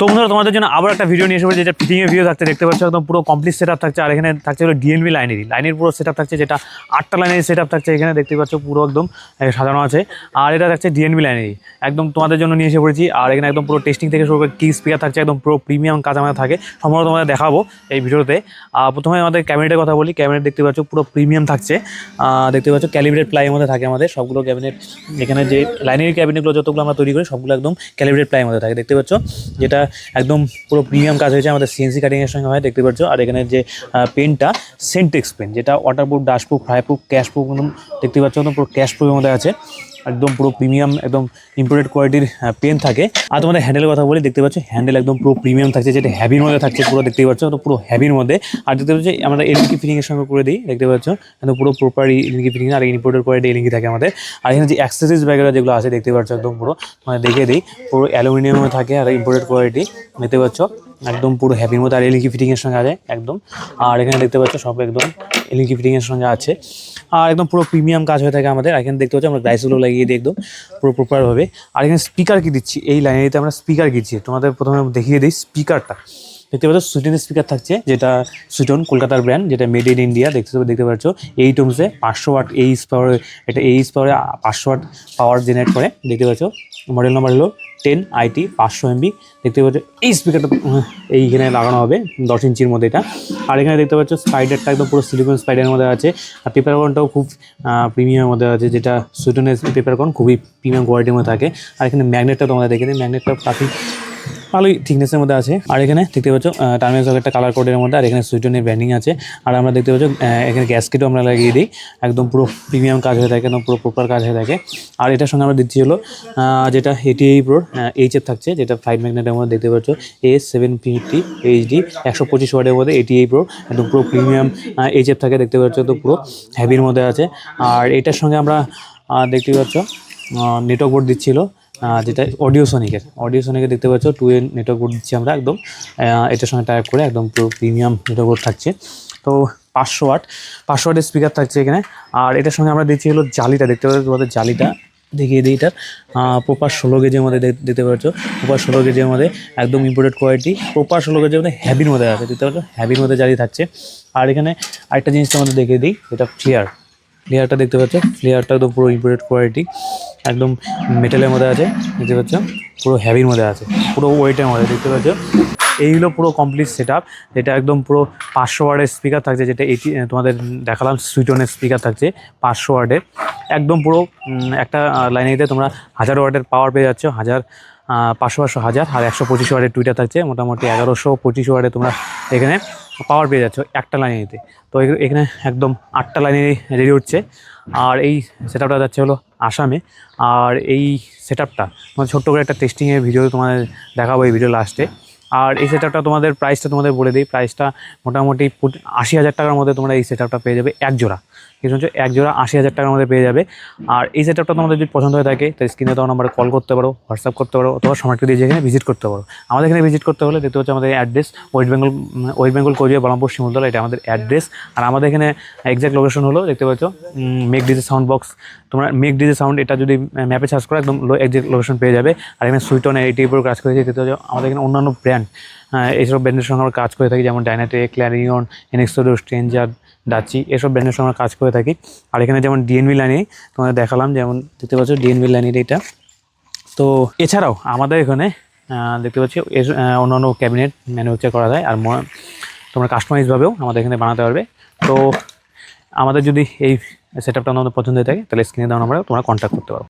তো বন্ধুরা তোমাদের জন্য আবার একটা ভিডিও নিয়ে এসে যেটা ফিটিং এর ভিডিও থাকতে দেখতে পাচ্ছ একদম পুরো কমপ্লিট সেটআপ থাকছে। আর এখানে থাকছে হলো ডিএনবি লাইনের পুরো সেটআপ থাকছে, যেটা 8টা লাইনের সেটআপ থাকছে। এখানে দেখতে পাচ্ছ পুরো একদম সাজানো আছে। আর এটা থাকছে ডিএনবি লাইনেরই একদম তোমাদের জন্য নিয়ে এসে পড়েছি। আর এখানে একদম পুরো টেস্টিং থেকে শুরু করে কি স্পিকার থাকছে, একদম পুরো প্রিমিয়াম কাজ আমাদের থাকে, সম্ভবত তোমাদের দেখাবো এই ভিডিওতে। প্রথমে আমাদের ক্যাবিনেটের কথা বলি। ক্যাবিনেট দেখতে পাচ্ছ পুরো প্রিমিয়াম থাকছে, দেখতে পাচ্ছ ক্যালিব্রেট প্লাইয়ের মধ্যে থাকে আমাদের সবগুলো ক্যাবিনেট। এখানে যে লাইনের ক্যাবিনেটগুলো যতগুলো আমরা তৈরি করি সবগুলো একদম ক্যালিব্রেট প্লাইয়ের মধ্যে থাকে, দেখতে পাচ্ছ, যেটা একদম পুরো প্রিমিয়াম কাজ হয়েছে আমাদের সিএনসি কাটিংয়ের সঙ্গে হয়, দেখতে পাচ্ছ। আর এখানে যে পেনটা সেন্টেক্স পেন, যেটা ওয়াটারপ্রুফ, ডাস্টপ্রুফ, ফ্রাইপ্রুফ, ক্যাশপ্রুফ, একদম দেখতে পাচ্ছ একদম পুরো ক্যাশপ্রুফের মধ্যে আছে, একদম পুরো প্রিমিয়াম একদম ইম্পোর্টেড কোয়ালিটির পেন থাকে। আর তোমাদের হ্যান্ডেলের কথা বলি, দেখতে পাচ্ছ হ্যান্ডেল একদম পুরো প্রিমিয়াম থাকছে, যেটা হ্যাভির মধ্যে থাকছে পুরো, দেখতে পাচ্ছ তো পুরো হ্যাভির মধ্যে। আর দেখতে পাচ্ছ আমরা এলইডি ফিটিংয়ের সঙ্গে করে দিই, দেখতে পাচ্ছ একদম পুরো প্রপার এলইডি ফিটিং। আর ইম্পোর্টেড কোয়ালিটি এলইডি থাকে আমাদের। আর এখানে যে অ্যাক্সেসরিজ ব্যাগেরা যেগুলো আছে দেখতে পাচ্ছ একদম পুরো মানে দেখে দিই, পুরো অ্যালুমিনিয়ামে থাকে আর ইম্পোর্টেড কোয়ালিটি, দেখতে পাচ্ছ একদম পুরো হ্যাভির মধ্যে। আর এলইডি ফিটিংয়ের সঙ্গে আছে একদম। আর এখানে দেখতে পাচ্ছ সব একদম এলইডি ফিটিংয়ের সঙ্গে আছে। আর একদম পুরো প্রিমিয়াম কাজ হয়ে থাকে আমাদের। এখানে দেখতে পাচ্ছি আমরা গ্লাইসগুলো লাগিয়ে দিই একদম পুরো প্রপারভাবে। আর এখানে স্পিকার কি দিচ্ছি, এই লাইনেতে আমরা স্পিকার দিচ্ছি, তোমাদের প্রথমে দেখিয়ে দিই স্পিকারটা। দেখতে পাচ্ছ সুইটনের স্পিকার থাকছে, যেটা সুইটন কলকাতার ব্র্যান্ড, যেটা মেড ইন ইন্ডিয়া। দেখতে পাচ্ছ 8 ohmsে 500 ওয়াট এইচ পাওয়ার, এটা এইচ পাওয়ারে 500 ওয়াট পাওয়ার জেনারেট করে, দেখতে পাচ্ছ। মডেল নাম্বার হলো 10IT 500 MB। দেখতে পাচ্ছ এই স্পিকারটা এইখানে লাগানো হবে 10 ইঞ্চির মধ্যে এটা। আর এখানে দেখতে পাচ্ছ স্পাইডারটা একদম পুরো সিলিকন স্পাইডারের মধ্যে আছে। আর পেপারকনটাও খুব প্রিমিয়ামের মধ্যে আছে, যেটা সুইটনের পেপারকন খুবই প্রিমিয়াম কোয়ালিটির মধ্যে থাকে। আর এখানে ম্যাগনেটটা তোমরা দেখে নিই, ম্যাগনেটটা কাফি ভালোই থিকনেসের মধ্যে আছে। আর এখানে দেখতে পাচ্ছ টার্মিনাল সকেটটা কালার কোডের মধ্যে। আর এখানে সুইটনের ব্র্যান্ডিং আছে। আর আমরা দেখতে পাচ্ছ এখানে গ্যাসকেটও আমরা লাগিয়ে দিই, একদম পুরো প্রিমিয়াম কাজ হয়ে থাকে, একদম পুরো প্রপার কাজ হয়ে থাকে। আর এটার সঙ্গে আমরা দিচ্ছি হলো যেটা 80 Pro এইচএফ থাকছে, যেটা ফ্লাইট ম্যাগনেটের মধ্যে, দেখতে পাচ্ছ A750 HD 125 ওয়াটের মধ্যে 80 Pro, একদম পুরো প্রিমিয়াম এইচএফ থাকে, দেখতে পাচ্ছ তো পুরো হ্যাভির মধ্যে আছে। আর এটার সঙ্গে আমরা দেখতে পাচ্ছ নেটওয়ার্ক বোর্ড দিচ্ছিল, যেটা অডিওসনিকের দেখতে পাচ্ছ 2A নেটওয়ার্ক বোর্ড দিচ্ছি আমরা একদম, এটার সঙ্গে টাইপ করে একদম পুরো প্রিমিয়াম নেটওয়ার্ক বোর্ড থাকছে। তো 500 ওয়াটের স্পিকার থাকছে এখানে। আর এটার সঙ্গে আমরা দিচ্ছি হলো জালিটা, দেখতে পাচ্ছ তোমাদের জালিটা দেখিয়ে দিই। এটার প্রপার 16 গেজের মধ্যে দেখতে পাচ্ছ, প্রপার 16 গেজের মধ্যে একদম ইম্পোর্টেড কোয়ালিটি, প্রপার 16 গেজের মধ্যে হ্যাভির মধ্যে আছে, দেখতে পাচ্ছ হ্যাভির মধ্যে জালি থাকছে। আর এখানে আরেকটা জিনিস তোমাদের দেখিয়ে দিই, যেটা ফ্লেয়ারটা দেখতে পাচ্ছ, ফ্লেয়ারটা একদম পুরো ইম্পোর্টেড কোয়ালিটি, একদম মেটালের মধ্যে আছে, দেখতে পাচ্ছ পুরো হ্যাভির মধ্যে আছে, পুরো ওয়েটের মধ্যে, দেখতে পাচ্ছ। এইগুলো পুরো কমপ্লিট সেট আপ, যেটা একদম পুরো 500 ওয়াটের স্পিকার থাকছে, যেটা তোমাদের দেখালাম সুইটনের স্পিকার থাকছে 500 ওয়াটের, একদম পুরো একটা লাইনেতে তোমরা 1000 ওয়াটের পাওয়ার পেয়ে যাচ্ছ, 500 আর 125 ওয়াটের টুইটার থাকছে, মোটামুটি 1125 ওয়াটে তোমরা এখানে পাওয়ার পেয়ে যাচ্ছ একটা লাইনেতে। তো এখানে একদম 8টা লাইনে রেডি হচ্ছে। আর এই সেট আপটা যাচ্ছে হলো আসামে। আর এই সেট আপটা তোমাদের ছোট্ট করে একটা টেস্টিংয়ের ভিডিও তোমাদের দেখাবো এই ভিডিও লাস্টে। আর এই সেট আপটা তোমাদের প্রাইসটা তোমাদের বলে দিই, প্রাইসটা মোটামুটি 80,000 টাকার মধ্যে তোমরা এই সেট আপটা পেয়ে যাবে এক জোড়া, কিছু হচ্ছে এক জোড়া 80,000 টাকার মধ্যে পেয়ে যাবে। আর এই সেট আপটা তোমাদের যদি পছন্দ হয়ে থাকে তাই স্ক্রিনে দেওয়া নাম্বারে কল করতে পারো, হোয়াটসঅ্যাপ করতে পারো, অথবা সময়টা দিয়ে যেখানে ভিজিট করতে পারো। আমাদের এখানে ভিজিট করতে হলে দেখতে হচ্ছে আমাদের অ্যাড্রেস ওয়েস্ট বেঙ্গল কোচবিহার বহরমপুর শিমুলতলা, এটা আমাদের অ্যাড্রেস। আর আমাদের এখানে এক্স্যাক্ট লোকেশন হলো, দেখতে পাচ্ছ মেক ডিজে সাউন্ড বক্স, তোমরা মেক ডিজে সাউন্ড এটা যদি ম্যাপে সার্চ করো একদম এক্স্যাক্ট লোকেশন পেয়ে যাবে। আর এখানে সুইটন 80 Pro কাজ করেছে, দেখতে পাচ্ছ। আমাদের এখানে অন্যান্য ব্র্যান্ড এইসব ব্র্যান্ডের সঙ্গে আমরা কাজ করে থাকি, যেমন ডাইনাটেক, ক্ল্যারিয়ন, এনএক্সোডো, স্ট্রেঞ্জার, ডাচি, এসব ব্র্যান্ডের সঙ্গে আমরা কাজ করে থাকি। আর এখানে যেমন ডিএনবি লাইনে তোমাদের দেখালাম, যেমন দেখতে পাচ্ছ ডিএনবি লাইনের এটা। তো এছাড়াও আমাদের এখানে দেখতে পাচ্ছি অন্যান্য ক্যাবিনেট ম্যানুফ্যাকচার করা যায়, আর তোমরা কাস্টমাইজভাবেও আমাদের এখানে বানাতে পারবে। তো আমাদের যদি এই সেট আপটা আমাদের পছন্দ হয়ে থাকে তাহলে স্ক্রিনে দেওয়া নাম্বারে তোমরা কন্ট্যাক্ট করতে পারো।